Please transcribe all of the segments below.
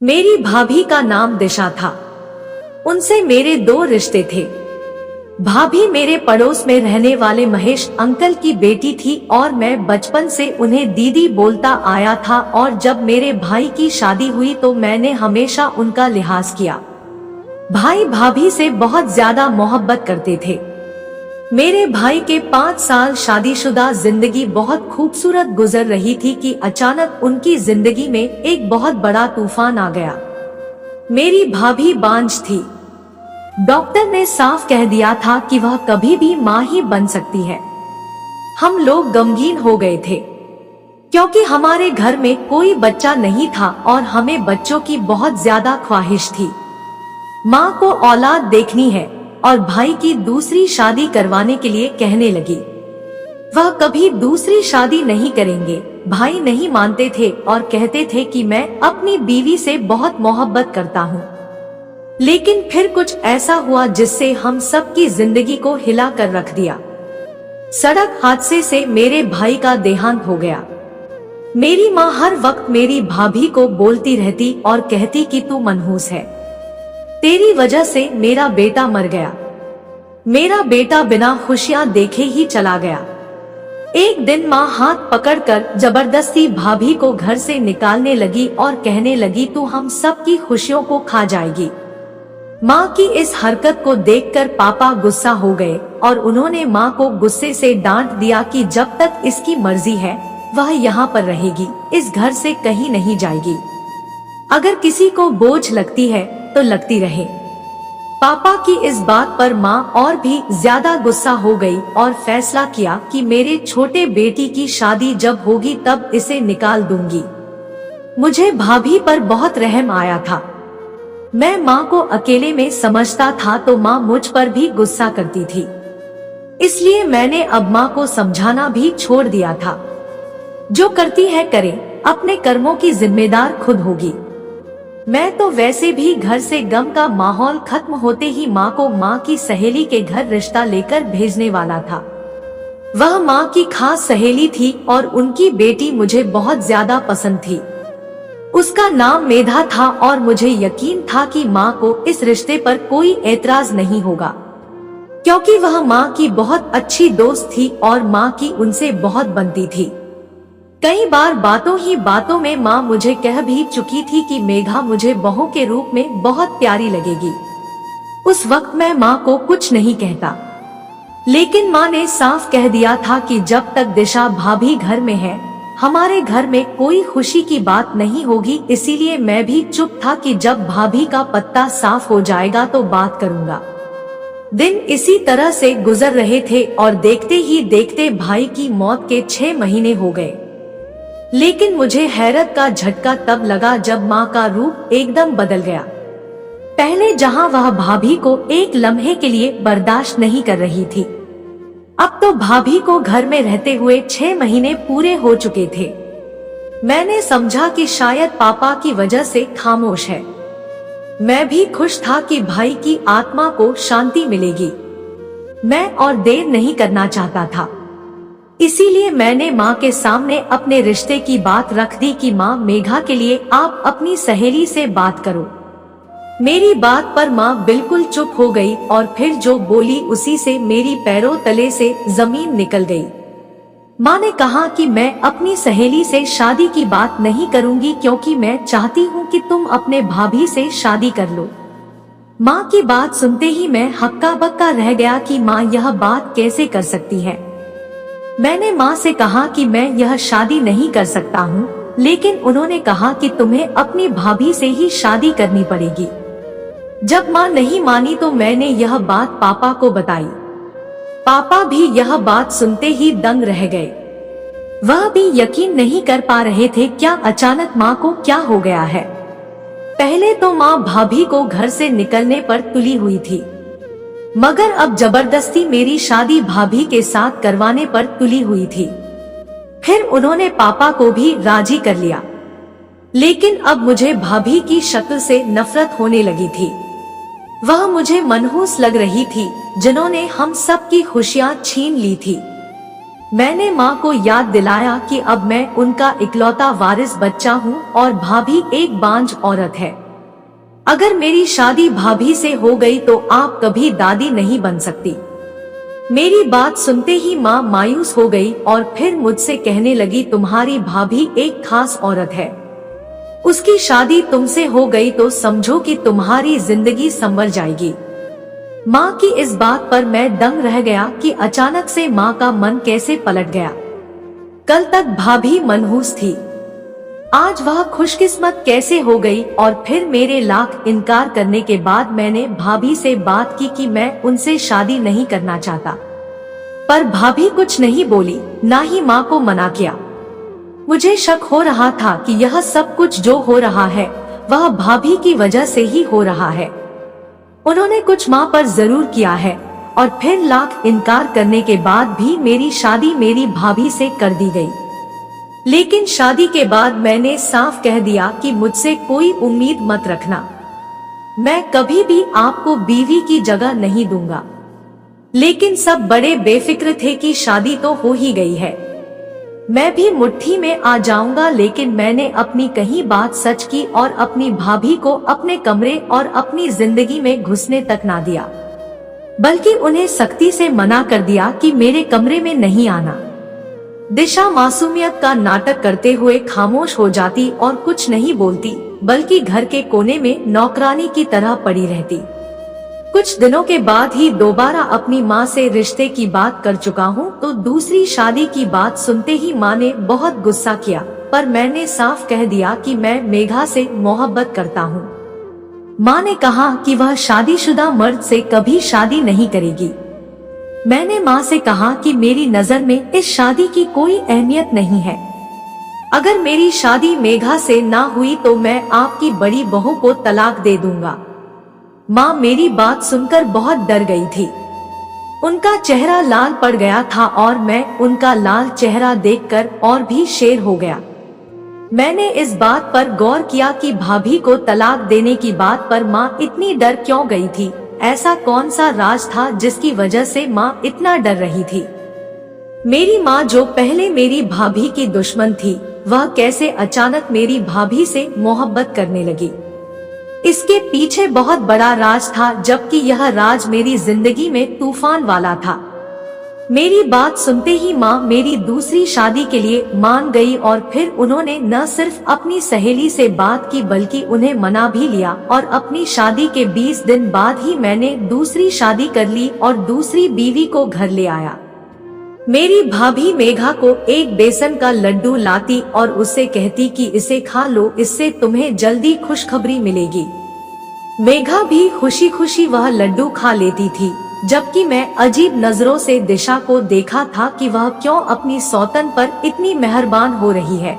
मेरी भाभी का नाम दिशा था। उनसे मेरे दो रिश्ते थे। भाभी मेरे पड़ोस में रहने वाले महेश अंकल की बेटी थी और मैं बचपन से उन्हें दीदी बोलता आया था, और जब मेरे भाई की शादी हुई तो मैंने हमेशा उनका लिहाज किया। भाई भाभी से बहुत ज्यादा मोहब्बत करते थे। मेरे भाई के 5 साल शादीशुदा जिंदगी बहुत खूबसूरत गुजर रही थी कि अचानक उनकी जिंदगी में एक बहुत बड़ा तूफान आ गया। मेरी भाभी बांझ थी। डॉक्टर ने साफ कह दिया था कि वह कभी भी मां ही बन सकती है। हम लोग गमगीन हो गए थे क्योंकि हमारे घर में कोई बच्चा नहीं था और हमें बच्चों की बहुत ज्यादा ख्वाहिश थी। माँ को औलाद देखनी है और भाई की दूसरी शादी करवाने के लिए कहने लगी। वह कभी दूसरी शादी नहीं करेंगे। भाई नहीं मानते थे और कहते थे कि मैं अपनी बीवी से बहुत मोहब्बत करता हूँ। लेकिन फिर कुछ ऐसा हुआ जिससे हम सबकी जिंदगी को हिला कर रख दिया। सड़क हादसे से मेरे भाई का देहांत हो गया। मेरी माँ हर वक्त मेरी भाभी को बोलती रहती और कहती कि तू मनहूस है, तेरी वजह से मेरा बेटा मर गया। मेरा बेटा बिना खुशियां देखे ही चला गया। एक दिन माँ हाथ पकड़कर जबरदस्ती भाभी को घर से निकालने लगी और कहने लगी तू हम सब की खुशियों को खा जाएगी। माँ की इस हरकत को देखकर पापा गुस्सा हो गए और उन्होंने माँ को गुस्से से डांट दिया कि जब तक इसकी मर्जी है वह यहाँ पर रहेगी, इस घर से कहीं नहीं जाएगी। अगर किसी को बोझ लगती है तो लगती रहे। पापा की इस बात पर माँ और भी ज्यादा गुस्सा हो गई और फैसला किया कि मेरे छोटे बेटी की शादी जब होगी तब इसे निकाल दूंगी। मुझे भाभी पर बहुत रहम आया था। मैं माँ को अकेले में समझता था तो माँ मुझ पर भी गुस्सा करती थी। इसलिए मैंने अब माँ को समझाना भी छोड़ दिया था। जो करती है करे, अपने कर्मों की जिम्मेदार खुद होगी। मैं तो वैसे भी घर से गम का माहौल खत्म होते ही माँ को माँ की सहेली के घर रिश्ता लेकर भेजने वाला था। वह माँ की खास सहेली थी और उनकी बेटी मुझे बहुत ज्यादा पसंद थी। उसका नाम मेधा था और मुझे यकीन था कि माँ को इस रिश्ते पर कोई एतराज नहीं होगा, क्योंकि वह माँ की बहुत अच्छी दोस्त थी और माँ की उनसे बहुत बनती थी। कई बार बातों ही बातों में माँ मुझे कह भी चुकी थी कि मेघा मुझे बहू के रूप में बहुत प्यारी लगेगी। उस वक्त मैं माँ को कुछ नहीं कहता, लेकिन माँ ने साफ कह दिया था कि जब तक दिशा भाभी घर में है हमारे घर में कोई खुशी की बात नहीं होगी। इसीलिए मैं भी चुप था कि जब भाभी का पत्ता साफ हो जाएगा तो बात करूंगा। दिन इसी तरह से गुजर रहे थे और देखते ही देखते भाई की मौत के 6 महीने हो गए। लेकिन मुझे हैरत का झटका तब लगा जब माँ का रूप एकदम बदल गया। पहले जहाँ वह भाभी को एक लम्हे के लिए बर्दाश्त नहीं कर रही थी, अब तो भाभी को घर में रहते हुए 6 महीने पूरे हो चुके थे। मैंने समझा कि शायद पापा की वजह से खामोश है। मैं भी खुश था कि भाई की आत्मा को शांति मिलेगी। मैं और देर नहीं करना चाहता था। इसीलिए मैंने माँ के सामने अपने रिश्ते की बात रख दी कि माँ मेघा के लिए आप अपनी सहेली से बात करो। मेरी बात पर माँ बिल्कुल चुप हो गई और फिर जो बोली उसी से मेरी पैरों तले से जमीन निकल गई। माँ ने कहा कि मैं अपनी सहेली से शादी की बात नहीं करूंगी क्योंकि मैं चाहती हूँ कि तुम अपने भाभी से शादी कर लो। माँ की बात सुनते ही मैं हक्का बक्का रह गया कि माँ यह बात कैसे कर सकती है। मैंने माँ से कहा कि मैं यह शादी नहीं कर सकता हूँ, लेकिन उन्होंने कहा कि तुम्हें अपनी भाभी से ही शादी करनी पड़ेगी। जब माँ नहीं मानी तो मैंने यह बात पापा को बताई। पापा भी यह बात सुनते ही दंग रह गए। वह भी यकीन नहीं कर पा रहे थे क्या अचानक माँ को क्या हो गया है। पहले तो माँ भाभी को घर से निकलने पर तुली हुई थी, मगर अब जबरदस्ती मेरी शादी भाभी के साथ करवाने पर तुली हुई थी। फिर उन्होंने पापा को भी राजी कर लिया, लेकिन अब मुझे भाभी की शक्ल से नफरत होने लगी थी। वह मुझे मनहूस लग रही थी, जिन्होंने हम सब की खुशियां छीन ली थी। मैंने माँ को याद दिलाया कि अब मैं उनका इकलौता वारिस बच्चा हूँ और भाभी एक बांझ औरत है। अगर मेरी शादी भाभी से हो गई तो आप कभी दादी नहीं बन सकती। मेरी बात सुनते ही माँ मायूस हो गई और फिर मुझसे कहने लगी, तुम्हारी भाभी एक खास औरत है, उसकी शादी तुमसे हो गई तो समझो कि तुम्हारी जिंदगी संवर जाएगी। माँ की इस बात पर मैं दंग रह गया कि अचानक से माँ का मन कैसे पलट गया। कल तक भाभी मनहूस थी, आज वह खुशकिस्मत कैसे हो गई। और फिर मेरे लाख इनकार करने के बाद मैंने भाभी से बात की कि मैं उनसे शादी नहीं करना चाहता, पर भाभी कुछ नहीं बोली, ना ही माँ को मना किया। मुझे शक हो रहा था कि यह सब कुछ जो हो रहा है वह भाभी की वजह से ही हो रहा है। उन्होंने कुछ माँ पर जरूर किया है और फिर लाख इनकार करने के बाद भी मेरी शादी मेरी भाभी से कर दी गई। लेकिन शादी के बाद मैंने साफ कह दिया कि मुझसे कोई उम्मीद मत रखना, मैं कभी भी आपको बीवी की जगह नहीं दूंगा। लेकिन सब बड़े बेफिक्र थे कि शादी तो हो ही गई है, मैं भी मुट्ठी में आ जाऊंगा। लेकिन मैंने अपनी कही बात सच की और अपनी भाभी को अपने कमरे और अपनी जिंदगी में घुसने तक ना दिया, बल्कि उन्हें सख्ती से मना कर दिया कि मेरे कमरे में नहीं आना। दिशा मासूमियत का नाटक करते हुए खामोश हो जाती और कुछ नहीं बोलती, बल्कि घर के कोने में नौकरानी की तरह पड़ी रहती। कुछ दिनों के बाद ही दोबारा अपनी माँ से रिश्ते की बात कर चुका हूँ तो दूसरी शादी की बात सुनते ही माँ ने बहुत गुस्सा किया, पर मैंने साफ कह दिया कि मैं मेघा से मोहब्बत करता हूँ। माँ ने कहा कि वह शादीशुदा मर्द से कभी शादी नहीं करेगी। मैंने माँ से कहा कि मेरी नजर में इस शादी की कोई अहमियत नहीं है, अगर मेरी शादी मेघा से ना हुई तो मैं आपकी बड़ी बहू को तलाक दे दूंगा। माँ मेरी बात सुनकर बहुत डर गई थी, उनका चेहरा लाल पड़ गया था और मैं उनका लाल चेहरा देखकर और भी शेर हो गया। मैंने इस बात पर गौर किया कि भाभी को तलाक देने की बात पर माँ इतनी डर क्यों गई थी। ऐसा कौन सा राज था जिसकी वजह से माँ इतना डर रही थी। मेरी माँ जो पहले मेरी भाभी की दुश्मन थी, वह कैसे अचानक मेरी भाभी से मोहब्बत करने लगी। इसके पीछे बहुत बड़ा राज था, जबकि यह राज मेरी जिंदगी में तूफान वाला था। मेरी बात सुनते ही माँ मेरी दूसरी शादी के लिए मान गई और फिर उन्होंने न सिर्फ अपनी सहेली से बात की बल्कि उन्हें मना भी लिया और अपनी शादी के 20 दिन बाद ही मैंने दूसरी शादी कर ली और दूसरी बीवी को घर ले आया। मेरी भाभी मेघा को एक बेसन का लड्डू लाती और उसे कहती कि इसे खा लो, इससे तुम्हें जल्दी खुशखबरी मिलेगी। मेघा भी खुशी खुशी वह लड्डू खा लेती थी, जबकि मैं अजीब नजरों से दिशा को देखा था कि वह क्यों अपनी सौतन पर इतनी मेहरबान हो रही है।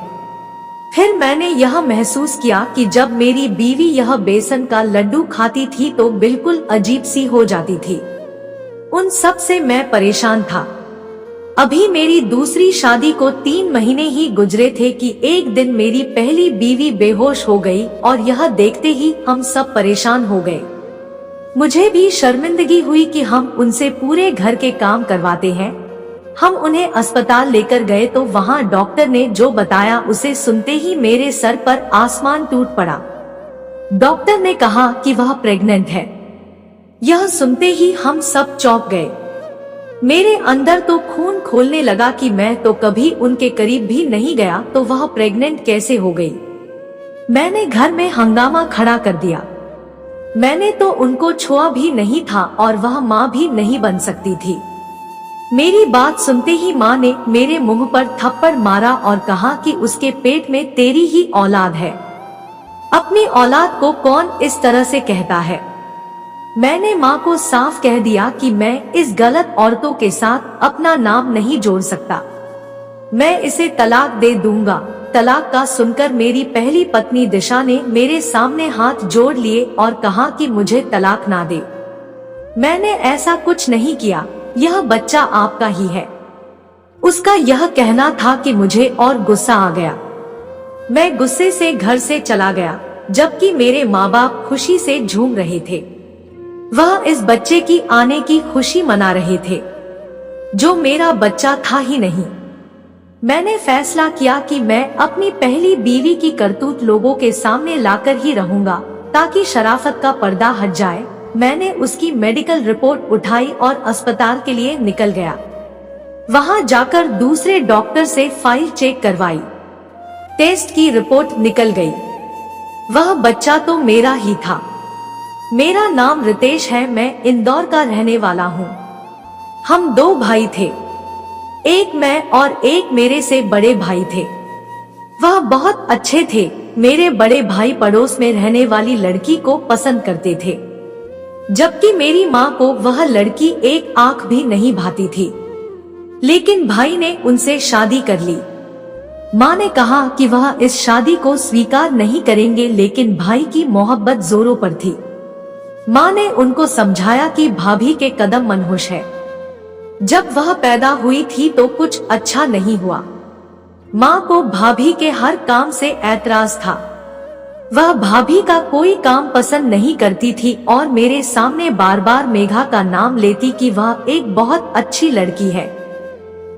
फिर मैंने यह महसूस किया कि जब मेरी बीवी यह बेसन का लड्डू खाती थी तो बिल्कुल अजीब सी हो जाती थी। उन सब से मैं परेशान था। अभी मेरी दूसरी शादी को 3 महीने ही गुजरे थे कि एक दिन मेरी पहली बीवी बेहोश हो गई और यह देखते ही हम सब परेशान हो गए। मुझे भी शर्मिंदगी हुई कि हम उनसे पूरे घर के काम करवाते हैं। हम उन्हें अस्पताल लेकर गए तो वहाँ डॉक्टर ने जो बताया उसे सुनते ही मेरे सर पर आसमान टूट पड़ा। डॉक्टर ने कहा कि वह प्रेग्नेंट है। यह सुनते ही हम सब चौंक गए। मेरे अंदर तो खून खोलने लगा कि मैं तो कभी उनके करीब भी नहीं गया तो वह प्रेग्नेंट कैसे हो गई। मैंने घर में हंगामा खड़ा कर दिया। मैंने तो उनको छुआ भी नहीं था और वह माँ भी नहीं बन सकती थी। मेरी बात सुनते ही माँ ने मेरे मुंह पर थप्पड़ मारा और कहा कि उसके पेट में तेरी ही औलाद है, अपनी औलाद को कौन इस तरह से कहता है। मैंने माँ को साफ कह दिया कि मैं इस गलत औरतों के साथ अपना नाम नहीं जोड़ सकता, मैं इसे तलाक दे दूंगा। तलाक का सुनकर मेरी पहली पत्नी दिशा ने मेरे सामने हाथ जोड़ लिए और कहा कि मुझे तलाक ना दे। मैंने ऐसा कुछ नहीं किया, यह बच्चा आपका ही है। उसका यह कहना था कि मुझे और गुस्सा आ गया। मैं गुस्से से घर से चला गया, जबकि मेरे माँ बाप खुशी से झूम रहे थे। वह इस बच्चे की आने की खुशी मना रहे थे। जो मेरा बच्चा था ही नहीं। मैंने फैसला किया कि मैं अपनी पहली बीवी की करतूत लोगों के सामने लाकर ही रहूंगा ताकि शराफत का पर्दा हट जाए। मैंने उसकी मेडिकल रिपोर्ट उठाई और अस्पताल के लिए निकल गया। वहां जाकर दूसरे डॉक्टर से फाइल चेक करवाई। टेस्ट की रिपोर्ट निकल गई। वह बच्चा तो मेरा ही था। मेरा नाम रितेश है, मैं इंदौर का रहने वाला हूँ। हम 2 भाई थे, एक मैं और एक मेरे से बड़े भाई थे। वह बहुत अच्छे थे। मेरे बड़े भाई पड़ोस में रहने वाली लड़की को पसंद करते थे, जबकि मेरी माँ को वह लड़की एक आंख भी नहीं भाती थी। लेकिन भाई ने उनसे शादी कर ली। माँ ने कहा कि वह इस शादी को स्वीकार नहीं करेंगे, लेकिन भाई की मोहब्बत जोरों पर थी। माँ ने उनको समझाया कि भाभी के कदम मनहूस है। जब वह पैदा हुई थी तो कुछ अच्छा नहीं हुआ। माँ को भाभी के हर काम से ऐतराज था। वह भाभी का कोई काम पसंद नहीं करती थी और मेरे सामने बार बार मेघा का नाम लेती कि वह एक बहुत अच्छी लड़की है।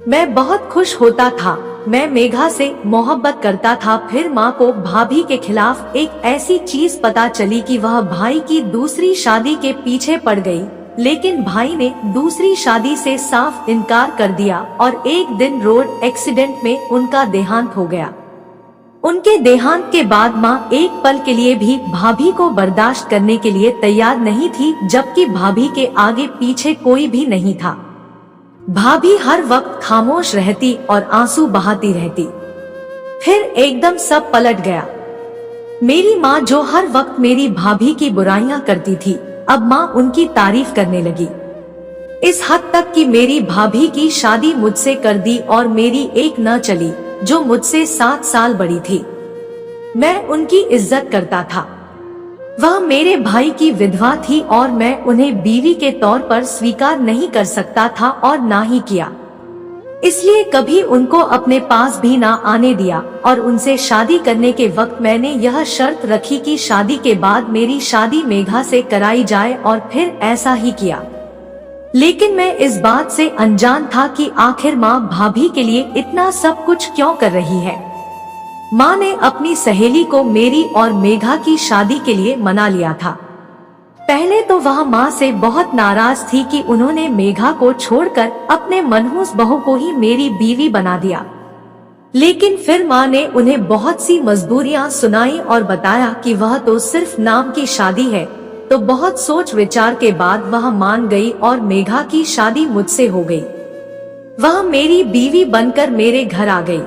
मैं बहुत खुश होता था। मैं मेघा से मोहब्बत करता था। फिर माँ को भाभी के खिलाफ एक ऐसी चीज पता चली कि वह भाई की दूसरी शादी के पीछे पड़ गई, लेकिन भाई ने दूसरी शादी से साफ इनकार कर दिया और एक दिन रोड एक्सीडेंट में उनका देहांत हो गया। उनके देहांत के बाद माँ एक पल के लिए भी भाभी को बर्दाश्त करने के लिए तैयार नहीं थी, जबकि भाभी के आगे पीछे कोई भी नहीं था। भाभी हर वक्त खामोश रहती और आंसू बहाती रहती। फिर एकदम सब पलट गया। मेरी माँ जो हर वक्त मेरी भाभी की बुराइयां करती थी, अब माँ उनकी तारीफ करने लगी। इस हद तक कि मेरी भाभी की शादी मुझसे कर दी और मेरी एक न चली जो मुझसे 7 साल बड़ी थी। मैं उनकी इज्जत करता था। वह मेरे भाई की विधवा थी और मैं उन्हें बीवी के तौर पर स्वीकार नहीं कर सकता था और ना ही किया। इसलिए कभी उनको अपने पास भी ना आने दिया और उनसे शादी करने के वक्त मैंने यह शर्त रखी कि शादी के बाद मेरी शादी मेघा से कराई जाए, और फिर ऐसा ही किया। लेकिन मैं इस बात से अनजान था कि आखिर माँ भाभी के लिए इतना सब कुछ क्यों कर रही है। माँ ने अपनी सहेली को मेरी और मेघा की शादी के लिए मना लिया था। पहले तो वह माँ से बहुत नाराज थी कि उन्होंने मेघा को छोड़कर अपने मनहूस बहू को ही मेरी बीवी बना दिया। लेकिन फिर माँ ने उन्हें बहुत सी मजबूरियाँ सुनाई और बताया कि वह तो सिर्फ नाम की शादी है। तो बहुत सोच विचार के बाद वह मान गई और मेघा की शादी मुझसे हो गई। वह मेरी बीवी बनकर मेरे घर आ गई।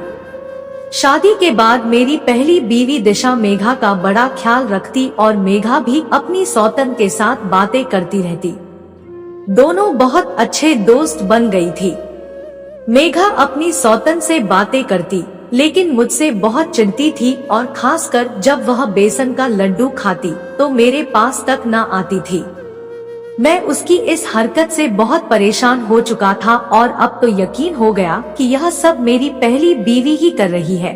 शादी के बाद मेरी पहली बीवी दिशा मेघा का बड़ा ख्याल रखती और मेघा भी अपनी सौतन के साथ बातें करती रहती। दोनों बहुत अच्छे दोस्त बन गई थी। मेघा अपनी सौतन से बातें करती, लेकिन मुझसे बहुत चिढ़ती थी और खासकर जब वह बेसन का लड्डू खाती तो मेरे पास तक न आती थी। मैं उसकी इस हरकत से बहुत परेशान हो चुका था और अब तो यकीन हो गया कि यह सब मेरी पहली बीवी ही कर रही है।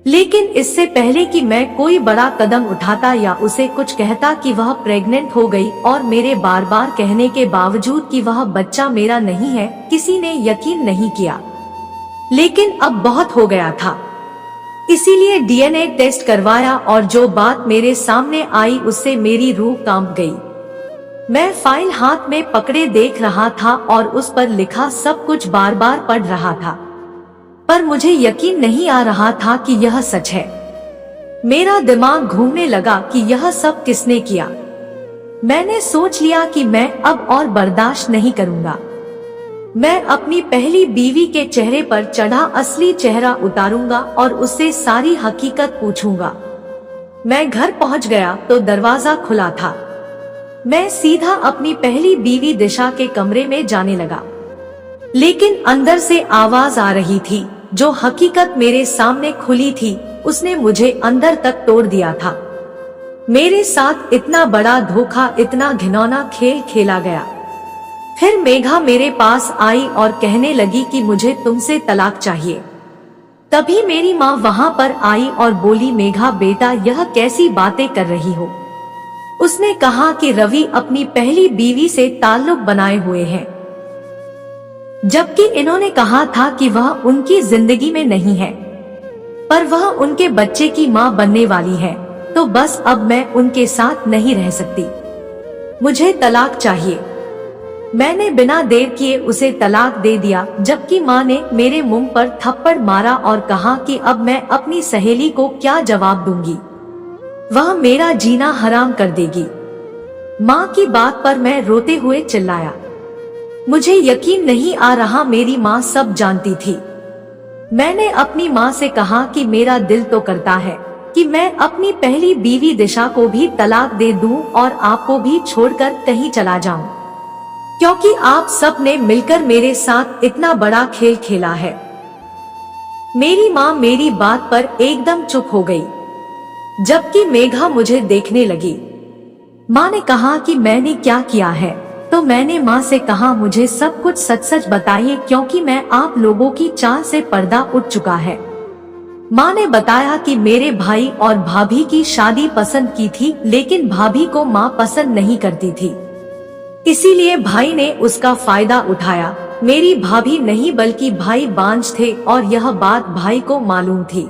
लेकिन इससे पहले कि मैं कोई बड़ा कदम उठाता या उसे कुछ कहता कि वह प्रेग्नेंट हो गई और मेरे बार बार कहने के बावजूद कि वह बच्चा मेरा नहीं है, किसी ने यकीन नहीं किया। लेकिन अब बहुत हो गया था, इसीलिए डीएनए टेस्ट करवाया और जो बात मेरे सामने आई उससे मेरी रूह कांप गई। मैं फाइल हाथ में पकड़े देख रहा था और उस पर लिखा सब कुछ बार बार पढ़ रहा था, पर मुझे यकीन नहीं आ रहा था कि यह सच है। मेरा दिमाग घूमने लगा कि यह सब किसने किया। मैंने सोच लिया कि मैं अब और बर्दाश्त नहीं करूंगा। मैं अपनी पहली बीवी के चेहरे पर चढ़ा असली चेहरा उतारूंगा और उससे सारी हकीकत पूछूंगा। मैं घर पहुंच गया तो दरवाजा खुला था। मैं सीधा अपनी पहली बीवी दिशा के कमरे में जाने लगा, लेकिन अंदर से आवाज आ रही थी। जो हकीकत मेरे सामने खुली थी उसने मुझे अंदर तक तोड़ दिया था। मेरे साथ इतना बड़ा धोखा, इतना घिनौना खेल खेला गया। फिर मेघा मेरे पास आई और कहने लगी कि मुझे तुमसे तलाक चाहिए। तभी मेरी माँ वहाँ पर आई और बोली, मेघा बेटा यह कैसी बातें कर रही हो। उसने कहा कि रवि अपनी पहली बीवी से ताल्लुक बनाए हुए हैं। जबकि इन्होंने कहा था कि वह उनकी जिंदगी में नहीं है, पर वह उनके बच्चे की माँ बनने वाली है। तो बस अब मैं उनके साथ नहीं रह सकती, मुझे तलाक चाहिए। मैंने बिना देर किए उसे तलाक दे दिया, जबकि माँ ने मेरे मुंह पर थप्पड़ मारा और कहा कि अब मैं अपनी सहेली को क्या जवाब दूंगी, वह मेरा जीना हराम कर देगी। माँ की बात पर मैं रोते हुए चिल्लाया। मुझे यकीन नहीं आ रहा, मेरी माँ सब जानती थी। मैंने अपनी माँ से कहा कि मेरा दिल तो करता है कि मैं अपनी पहली बीवी दिशा को भी तलाक दे दूं और आपको भी छोड़कर कहीं चला जाऊं, क्योंकि आप सब ने मिलकर मेरे साथ इतना बड़ा खेल खेला है। मेरी माँ मेरी बात पर एकदम चुप हो गई, जबकि मेघा मुझे देखने लगी। माँ ने कहा कि मैंने क्या किया है, तो मैंने माँ से कहा मुझे सब कुछ सच सच बताइए, क्योंकि मैं आप लोगों की चाल से पर्दा उठ चुका है। माँ ने बताया कि मेरे भाई और भाभी की शादी पसंद की थी, लेकिन भाभी को माँ पसंद नहीं करती थी, इसीलिए भाई ने उसका फायदा उठाया। मेरी भाभी नहीं बल्कि भाई बांझ थे और यह बात भाई को मालूम थी,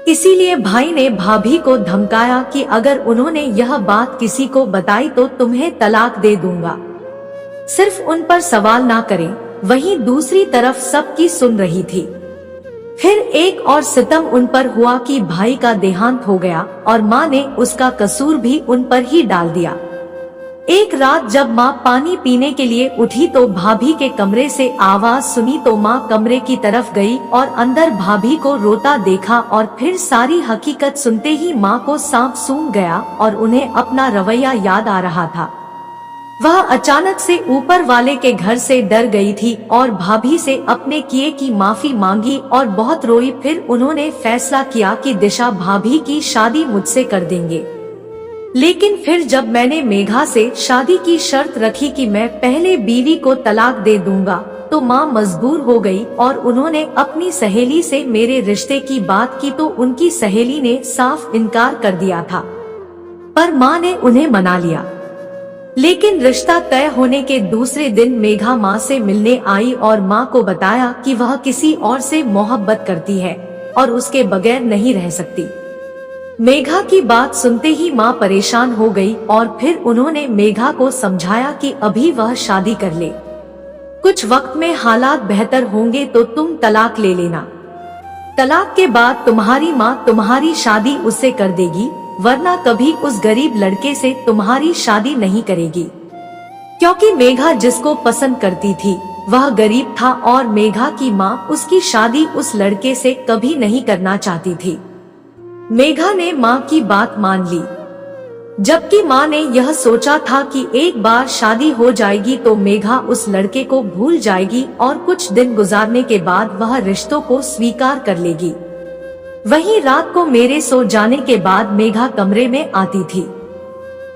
इसीलिए भाई ने भाभी को धमकाया कि अगर उन्होंने यह बात किसी को बताई तो तुम्हें तलाक दे दूंगा, सिर्फ उन पर सवाल ना करें। वहीं दूसरी तरफ सबकी सुन रही थी। फिर एक और सितम उन पर हुआ कि भाई का देहांत हो गया और माँ ने उसका कसूर भी उन पर ही डाल दिया। एक रात जब माँ पानी पीने के लिए उठी तो भाभी के कमरे से आवाज सुनी, तो माँ कमरे की तरफ गई और अंदर भाभी को रोता देखा, और फिर सारी हकीकत सुनते ही माँ को सांप सूंघ गया और उन्हें अपना रवैया याद आ रहा था। वह अचानक से ऊपर वाले के घर से डर गई थी और भाभी से अपने किए की माफी मांगी और बहुत रोई। फिर उन्होंने फैसला किया कि दिशा भाभी की शादी मुझसे कर देंगे। लेकिन फिर जब मैंने मेघा से शादी की शर्त रखी कि मैं पहले बीवी को तलाक दे दूंगा, तो माँ मजबूर हो गई और उन्होंने अपनी सहेली से मेरे रिश्ते की बात की, तो उनकी सहेली ने साफ इनकार कर दिया था, पर माँ ने उन्हें मना लिया। लेकिन रिश्ता तय होने के दूसरे दिन मेघा माँ से मिलने आई और माँ को बताया कि वह किसी और से मोहब्बत करती है और उसके बगैर नहीं रह सकती। मेघा की बात सुनते ही माँ परेशान हो गई और फिर उन्होंने मेघा को समझाया कि अभी वह शादी कर ले, कुछ वक्त में हालात बेहतर होंगे तो तुम तलाक ले लेना। तलाक के बाद तुम्हारी माँ तुम्हारी शादी उससे कर देगी, वरना कभी उस गरीब लड़के से तुम्हारी शादी नहीं करेगी। क्योंकि मेघा जिसको पसंद करती थी वह गरीब था और मेघा की माँ उसकी शादी उस लड़के से कभी नहीं करना चाहती थी। मेघा ने माँ की बात मान ली, जबकि माँ ने यह सोचा था कि एक बार शादी हो जाएगी तो मेघा उस लड़के को भूल जाएगी और कुछ दिन गुजारने के बाद वह रिश्तों को स्वीकार कर लेगी। वहीं रात को मेरे सो जाने के बाद मेघा कमरे में आती थी।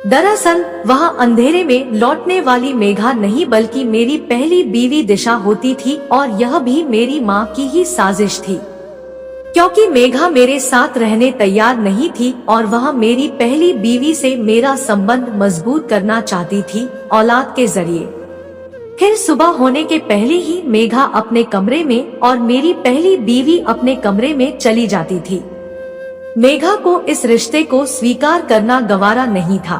दरअसल वह अंधेरे में लौटने वाली मेघा नहीं बल्कि मेरी पहली बीवी दिशा होती थी और यह भी मेरी माँ की ही साजिश थी, क्योंकि मेघा मेरे साथ रहने तैयार नहीं थी और वह मेरी पहली बीवी से मेरा संबंध मजबूत करना चाहती थी औलाद के जरिए। फिर सुबह होने के पहले ही मेघा अपने कमरे में और मेरी पहली बीवी अपने कमरे में चली जाती थी। मेघा को इस रिश्ते को स्वीकार करना गवारा नहीं था,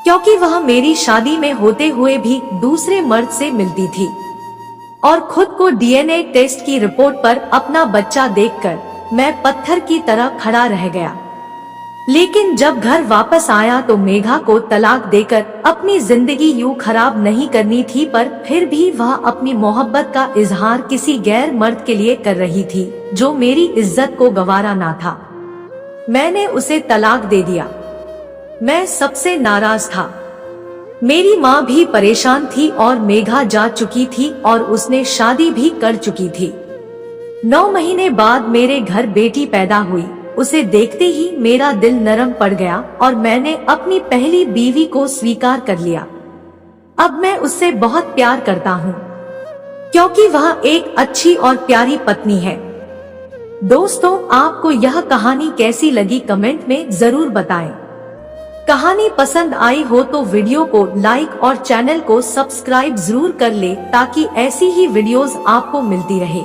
क्योंकि वह मेरी शादी में होते हुए भी दूसरे मर्द से मिलती थी और खुद को डीएनए टेस्ट की रिपोर्ट पर अपना बच्चा देखकर मैं पत्थर की तरह खड़ा रह गया। लेकिन जब घर वापस आया तो मेघा को तलाक देकर अपनी जिंदगी यूं खराब नहीं करनी थी, पर फिर भी वह अपनी मोहब्बत का इजहार किसी गैर मर्द के लिए कर रही थी जो मेरी इज्जत को गवारा ना था। मैंने उसे तलाक दे दिया। मैं सबसे नाराज था। मेरी माँ भी परेशान थी और मेघा जा चुकी थी और उसने शादी भी कर चुकी थी। 9 महीने बाद मेरे घर बेटी पैदा हुई। उसे देखते ही मेरा दिल नरम पड़ गया और मैंने अपनी पहली बीवी को स्वीकार कर लिया। अब मैं उससे बहुत प्यार करता हूँ, क्योंकि वह एक अच्छी और प्यारी पत्नी है। दोस्तों, आपको यह कहानी कैसी लगी कमेंट में जरूर बताएं। कहानी पसंद आई हो तो वीडियो को लाइक और चैनल को सब्सक्राइब जरूर कर ले ताकि ऐसी ही वीडियोस आपको मिलती रहे।